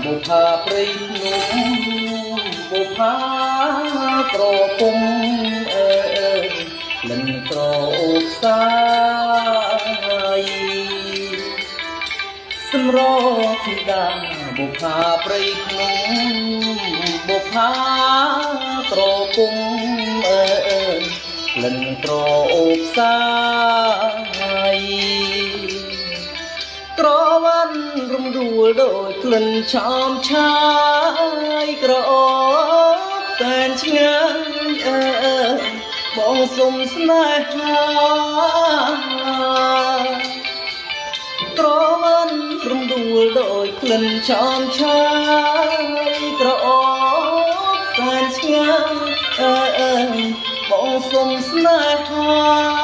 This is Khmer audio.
បុផាព្រៃភ្នំបុផាក្រពុំលិនក្រអូបសាយសម្រធីតាបុផាព្រៃភ្នំបុផាក្រពុំលិនក្រអូបសាយក្រវ៉ាន់រំដួលដោយក្លិនឆោមឆាយក្រអូបតែនឆ្ងាយបងសុំស្នេហាក្រវ៉ាន់រំដួលដោយក្លិនឆោមឆាយក្រអូបតែនឆ្ងាយបងសុំស្នេហា